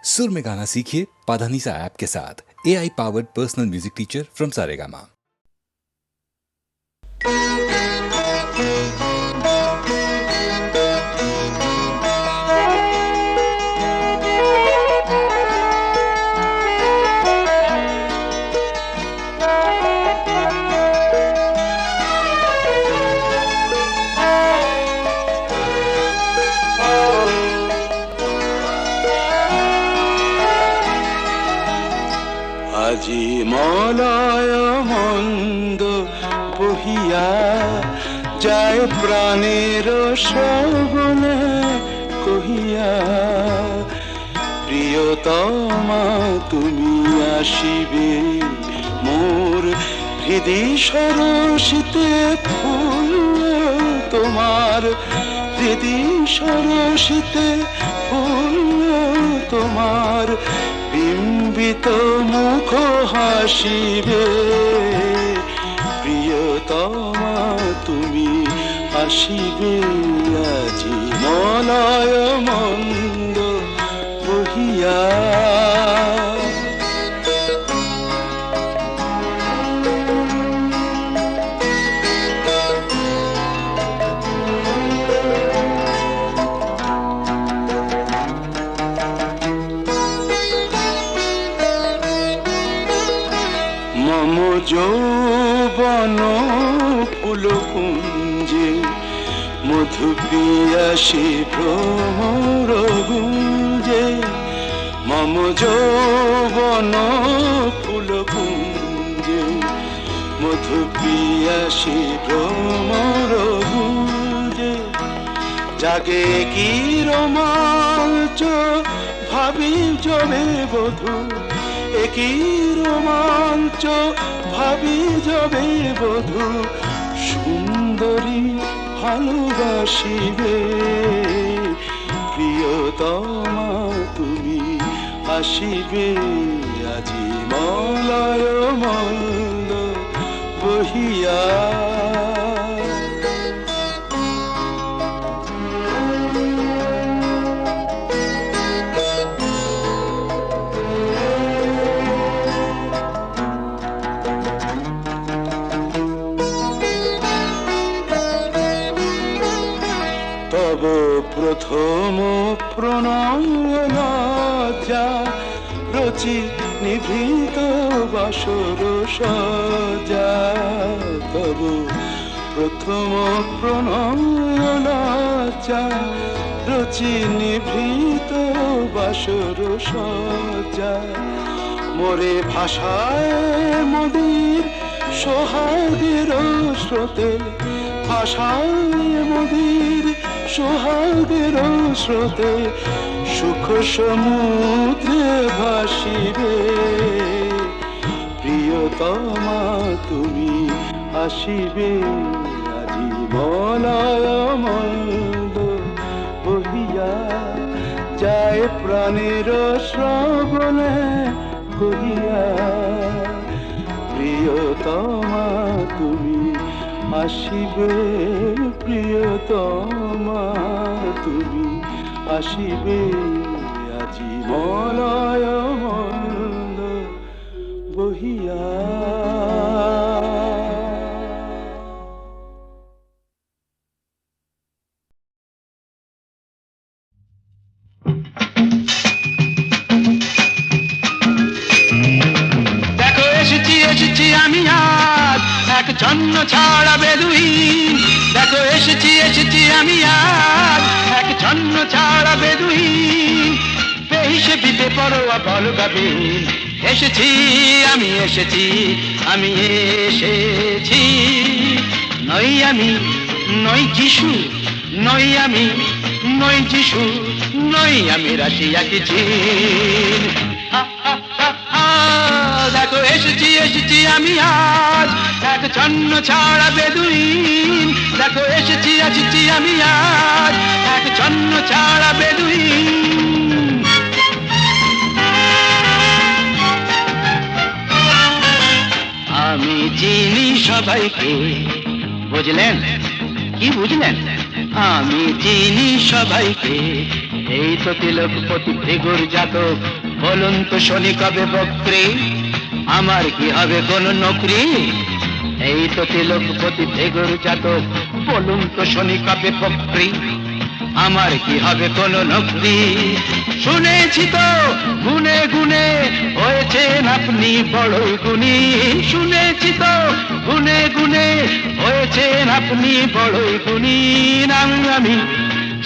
सुर में गाना सीखिए पाधानीसा ऐप के साथ। AI powered personal music teacher from Saregama. আজি মলয় মন্দ বহিয়া যায় প্রাণের শ্রবণে কহিয়া, প্রিয়তমা তুমি আসিবে মোর হৃদি সরসিতে ফুল তোমার, হৃদি সরসিতে ফুল তোমার, বিম্বিত মুখ হাসিবে, প্রিয়তমা তুমি আসিবে আজি মলয় মন্দ বহিয়া। মম যৌবন ফুল কুঞ্জে মধু পিয়াসী ভ্রমর গুঞ্জে, মম যৌবন ফুল কুঞ্জে মধু পিয়াসী ভ্রমর গুঞ্জে, জাগে কি রোমাঞ্চ ভাবি জবে বধূ, একই রোমাঞ্চ ভাবি যাবে বধূ, সুন্দরী ভালোবাসিবে, প্রিয়তমা তুমি আসিবে আজি মলয় মন্দ বহিয়া। তব প্রথম প্রণয় লজ্জা রচি নিভৃত বাসর সজ্জা, তব প্রথম প্রণয় লজ্জা রচি নিভৃত বাসর সজ্জা, মোরে ভাষায় মোদের সোহাগের স্রোতে, ভাষায় মোদের সোহাগের স্রোতে, সুখ সমুদ্রে ভাসিবে, প্রিয়তমা তুমি আসিবে আজি মলয় মন্দ বহিয়া, যায় প্রাণের শ্রবণে কহিয়া, প্রিয়তমা তুমি আসিবে, প্রিয়তমা তুমি আসিবে আজি মলয় মন্দ বহিয়া। দেখো এসেছি এসেছি আমি আজ এক ছন্ন ছাড়া বেদুইন, দেখো এসেছি এসেছি আমি আজ এক ছন্ন ছাড়া বেদুইন, বেহিসে বিদে পরোয়া বল গাবিন, এসেছি আমি এসেছি আমি এসেছি, নই আমি নই যিশু, নই আমি নই যিশু, নই আমি রাশিয়া কি চীন। দেখো এসেছি এসেছি আমি আজ এক ছন্ন ছাড়া বেদুইন, দেখো এসেছি এসেছি আমি আজ এক ছন্ন ছাড়া বেদুইন। আমি চিনি সবাইকে, বুঝলেন কি বুঝলেন, আমি চিনি সবাইকে, এই তো তিলকপতি ভৃগুর জাতক, বলুন তো শনি কবে বক্রে, আমার কি হবে কোন নকরি? এই তো তিলকপতি ভৃগুর জাতক, বলুন তো শনি কবে বক্রে, আমার কি হবে কোন নকরি? শুনেছি তো গুনে গুনে হয়েছেন আপনি বড়ই গুণী, শুনেছি তো গুনে গুনে হয়েছেন আপনি বড়ই গুণী। আমি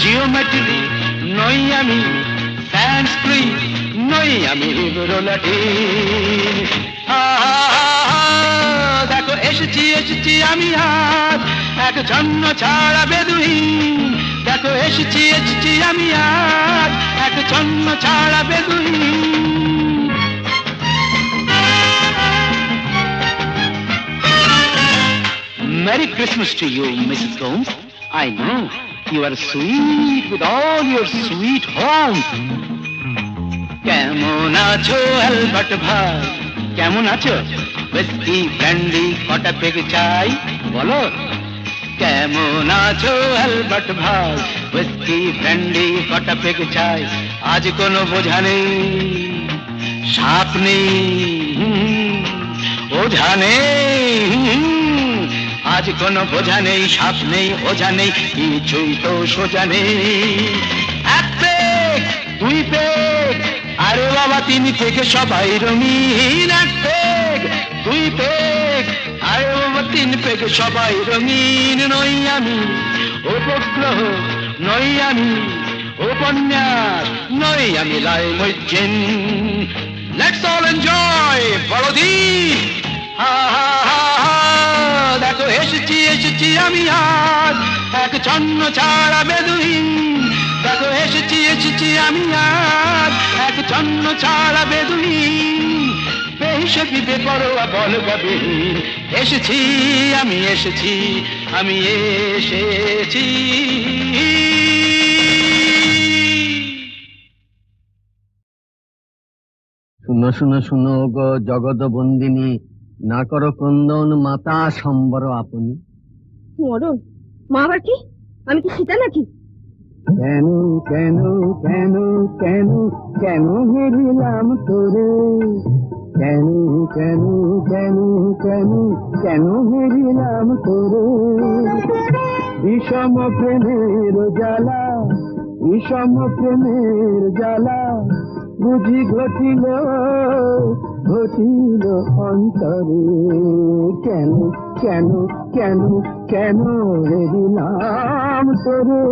জিওমেট্রি নই, আমি সংস্কৃত নই, আমি রোলাটিন। দেখো এসেছি এসেছি আমি আজ এক জন্ম ছাড়া বেদুইন, দেখো এসেছি এসেছি আমি আজ এক জন্ম ছাড়া বেদুইন। Merry Christmas to you, Mrs. Gomes. I know you are sweet with all your sweet home. কেমন আছো অ্যালবার্ট ভাই, কেমন আছো? হুইস্কি ব্র্যান্ডি কটা পেগ চাই বলো? কেমন আছো অ্যালবার্ট ভাই, হুইস্কি ব্র্যান্ডি কটা পেগ চাই? আজ কোনো বোঝা নেই, সাপ নেই, ওঝা নেই, আজ কোনো বোঝা নেই, সাপ নেই, ওঝা নেই, কিছুই তো সোজা নেই। এক পেগ, দুই পেগ, আরে বাবা তিন থেকে সবাই রঙিন। এক পেগ, দুই পেগ, আরে বাবা তিন পেগ সবাই রঙিন। নই আমি উপগ্রহ, নই আমি উপন্যাস, নই আমি লাই মজ্জিন। লেটস অল এনজয় বড়দিন। হা হা হা হা, দেখো এসেছি এসেছি আমি আজ এক জন্ম ছাড়া বেদুইন, দেখো এসেছি এসেছি আমি আজ এক জন্ম ছাড়া বেদুইন। বেহিসেবি বেপরোয়া বলবিহীন এসেছি আমি, এসেছি আমি, এসেছি। শুনো শুনো শুনো গো জগৎ বন্দিনী, না করো ক্রন্দন মাতা সম্বর আপনি। মরণ মা আবার কি? আমি কি সীতা নাকি? কেন কেন কেন কেন কেন হেরিলাম তোরে, কেন কেন কেন কেন কেন হেরিলাম তোরে। বিষম প্রেমের জ্বালা, বিষম প্রেমের জ্বালা বুঝি ঘটিল ঘটিল অন্তরে। কেন কেন কেন কেন হেরিলাম তোরে।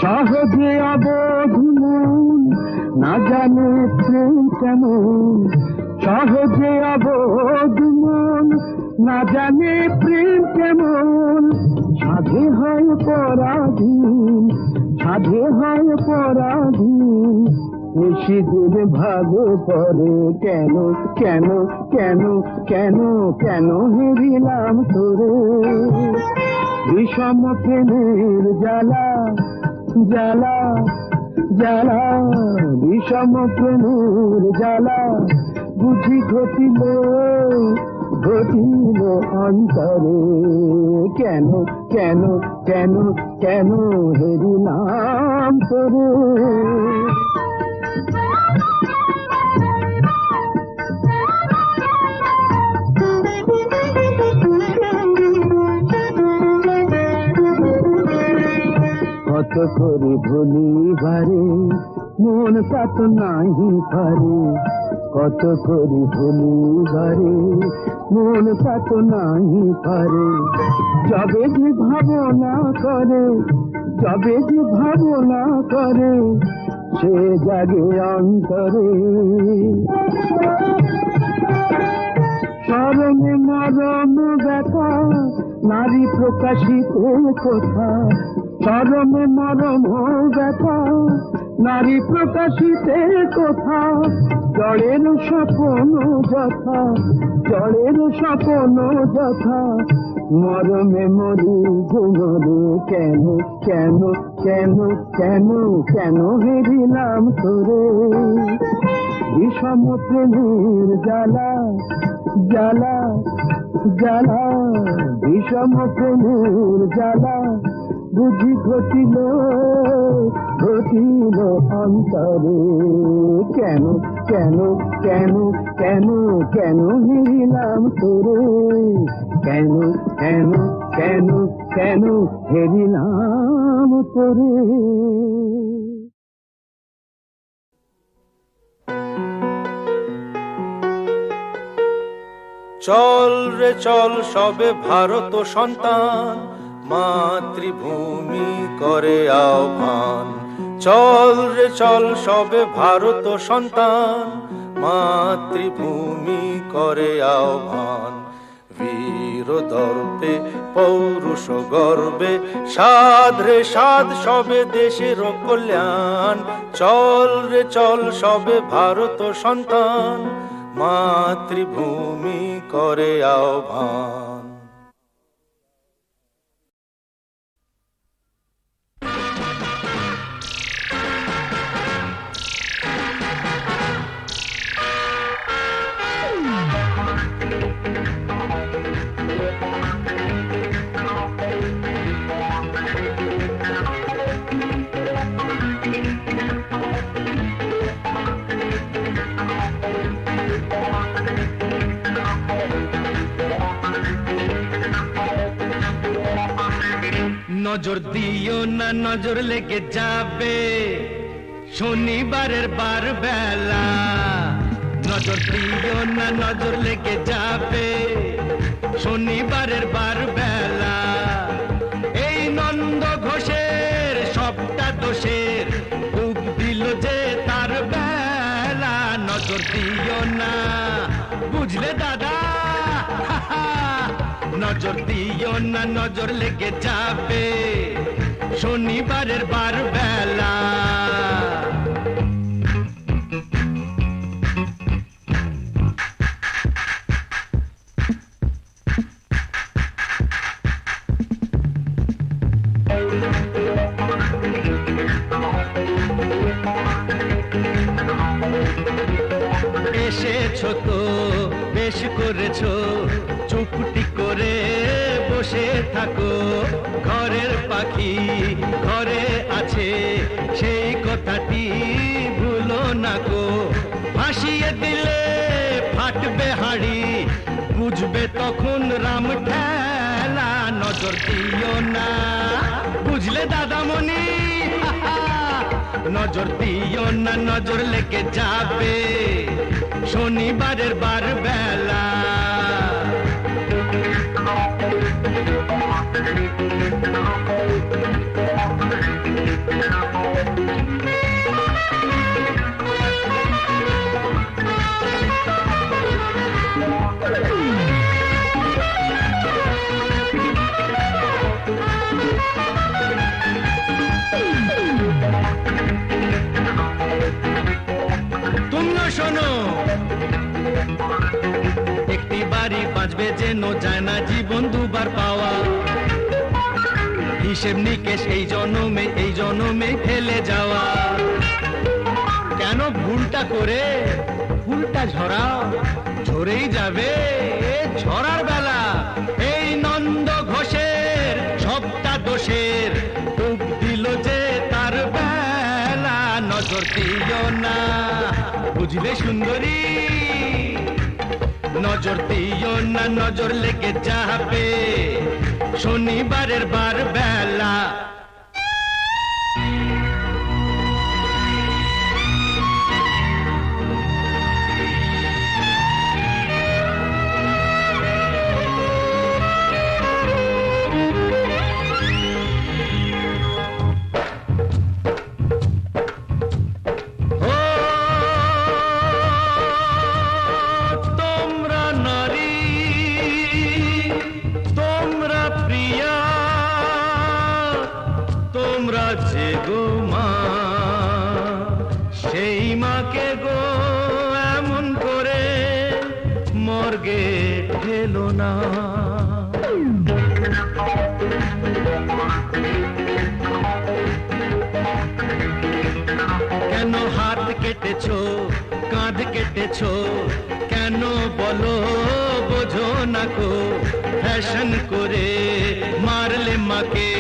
সহজে অবোধ মন না জানে প্রেম কেমন, সহজে অবোধ মন না জানে প্রেম কেমন। সাধে হয় পরাধীন, সাধে হয় পরাধীন, নিশিদিন ভাগে পড়ে। কেন কেন কেন কেন কেন হেরিলাম তোরে। বিষম প্রেমের জ্বালা জ্বালা জ্বালা, বিষম প্রেমের জ্বালা বুঝি ঘটিল ঘটিল অন্তরে। কেন কেন কেন কেন হেরিলাম তোরে। কত করে ভুলিবারে মন তাত নাহি পারে, কত করে ভুলিবারে মন তাত নাহি পারে। যবে যে ভাবনা করে, যবে যে ভাবনা করে, সে জাগে অন্তরে। স্মরণে মরণ ব্যথা নারী প্রকাশিতে কথা, চরমে মরম ব্যথা নারী প্রকাশিতে কথা। জড়ের স্বপ্ন যথা, জড়ের স্বপ্ন যথা মরমে মরি ঘুমরে কেন কেন কেন কেন কেন হেরিলাম তোরে বিষম প্রেমের জ্বালা জ্বালা জ্বালা বিষম প্রেমের জ্বালা বুঝি ঘটিল ঘটিল অন্তরে কেন কেন কেন কেন কেন হেরিলাম তোরে কেন কেন কেন কেন হেরিলাম তোরে। চল রে চল সবে ভারত সন্তান মাতৃভূমি করে আহ্বান। চল রে চল সবে ভারত সন্তান মাতৃভূমি করে আহ্বান। বীর দর্পে পৌরুষ গর্বে সাধ রে সাধ সবে দেশের কল্যাণ। চল রে চল সবে ভারত সন্তান মাতৃভূমি করে আহ্বান। নজর দিও না নজর লেগে যাবে শনিবারের বার বেলা। নজর দিও না নজর লেগে যাবে শনিবারের বার বেলা। এই নন্দ ঘোষের সবটা দোষের বুক দিল যে তার বেলা। নজর দিও না বুঝলে দাদা, নজর দিও না নজর লেগে যাবে শনিবারের বার বেলা। এসেছো তো বেশ করেছো, চুপটি করে বসে থাকো। ঘরের পাখি ঘরে আছে সেই কথাটি ভুলো না গো। ভাসিয়ে দিলে ফাটবে হাড়ি বুঝবে তখন রাম ঠেলা। নজর দিও না বুঝলে দাদামণি, নজর দিও না নজর লেগে যাবে শনিবারের বার বেলা। তুমিও শোনো, একটি বাড়ি বাঁচবে যেন যায় না জীবন দুবার পাওয়া। হিসেব নিকেশ এই জনমে ফেলে যাওয়া। কেন ভুলটা করে ফুলটা ঝরাও, ঝরেই যাবে ঝরার বেলা। এই নন্দ ঘোষের সবটা দোষের বুক দিল যে তার বেলা। নজর দিও না বুঝলে সুন্দরী, নজর দিও না নজর লেগে যাবে শনিবারের বার বেলা। সেই মাকে গো এমন করে মর্গে ঠেলো না। কেটেছো কাঁধ কেটেছো কেন বলো বোঝো না কো ফ্যাশন করে মারলে মাকে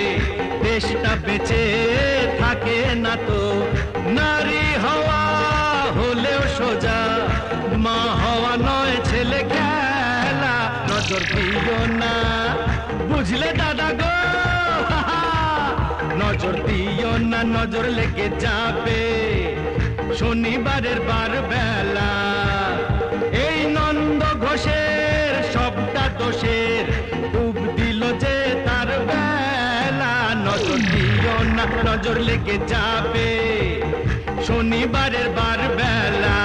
দেশটা বেঁচে থাকে না তো নারী হওয়া হলেও সোজা মা হওয়া নয় ছেলে খেলা নজর দিও না বুঝলে দাদা গো নজর দিও না নজর লেগে যাবে শনিবারের বার বেলা এই নন্দ ঘোষের সবটা দোষের ডুব দিল যে তার বেলা নজর দিও না নজর লেগে যাবে শনিবারের বার বেলা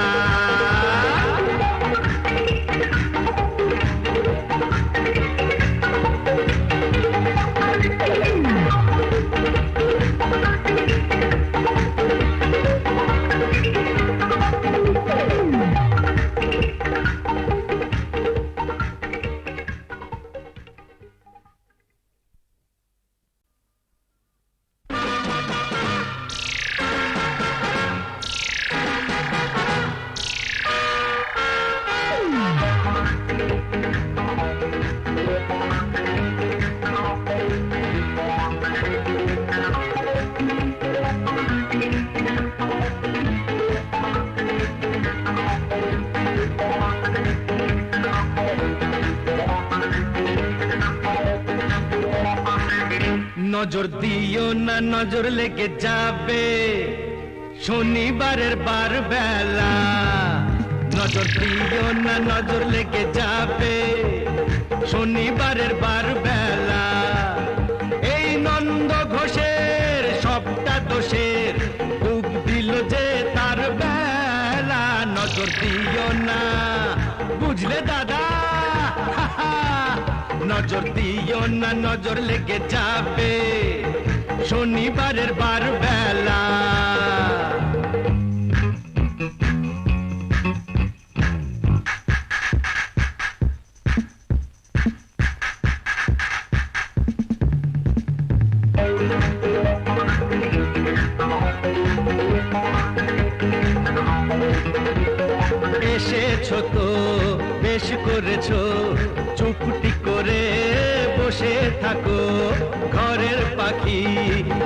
নজর দিও না নজর লেগে যাবে শনিবারের বার বেলা নজর দিও না নজর লেগে যাবে শনিবারের বার বেলা এই নন্দ ঘোষের সবটা দোষের ডুব দিল যে তার বেলা নজর দিও না বুঝলে দাদা নজর দিও না নজর লেগে যাবে শনিবারের বার বেলা এসেছো তো বেশ করেছো চুপটি করে বসে থাকো ঘরের পাখি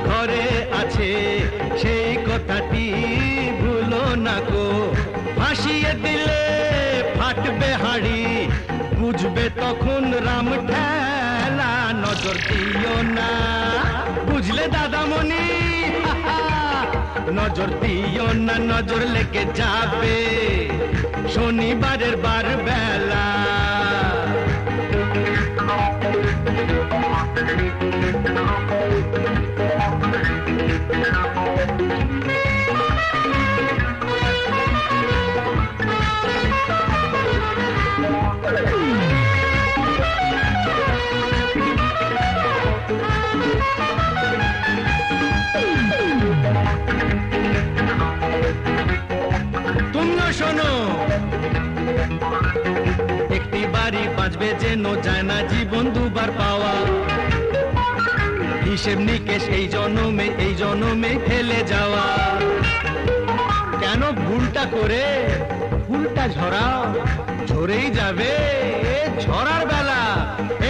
ঘরে আছে সেই কথাটি ভুলো না গো ভাসিয়ে দিলে ফাটবে হাড়ি বুঝবে তখন রাম ঠেলা নজর দিও না বুঝলে দাদামণি নজর দিও না নজর লেগে যাবে শনিবারের বার বেলা তুমিও শোনো একটি বাড়ি বাঁচবে যেন যায় না জীবন দুবার পাওয়া হিসেব নিকেশ এই জনমে ফেলে যাওয়া কেন ভুলটা করে ফুলটা ঝরাও ঝরেই যাবে ঝরার বেলা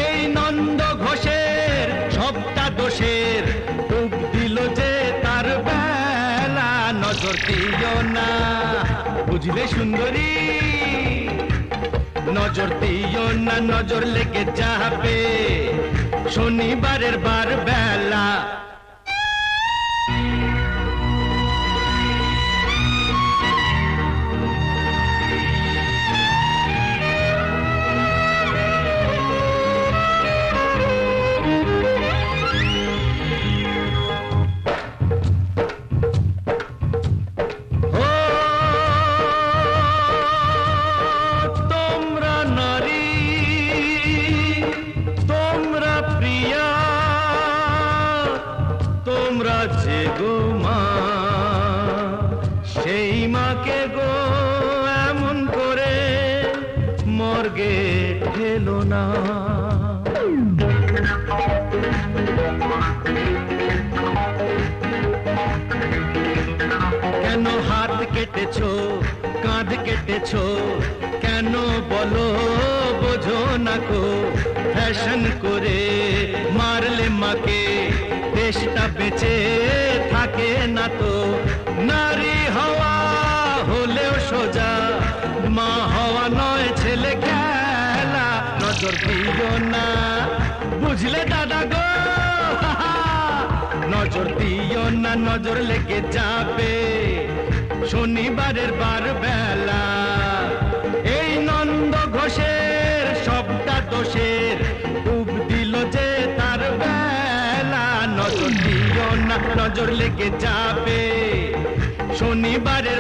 এই নন্দ ঘোষের সবটা দোষের ডুব দিল যে তার বেলা নজর দিও না বুঝলে সুন্দরী নজর দিও না নজর লেগে যাবে শনিবারের বার বেলা গো মা সেই মাকে গো এমন করে মর্গে ঠেলো না কেন হাত কেটেছো কাঁধ কেটেছো কেন বলো বোঝো না কো ফ্যাশন করে মারলে মাকে দেশটা বেঁচে থাকে না তো নারী হওয়া হলেও সোজা মা হওয়া নয় ছেলে খেলা নজর দিও না বুঝলে দাদা গো নজর দিও না নজর লেগে যাবে শনিবারের বার বেলা এই নন্দ ঘোষের সবটা দোষের ডুব দিল যে তার বেলা নজর দিও না নজর লেগে যাবে শনিবারের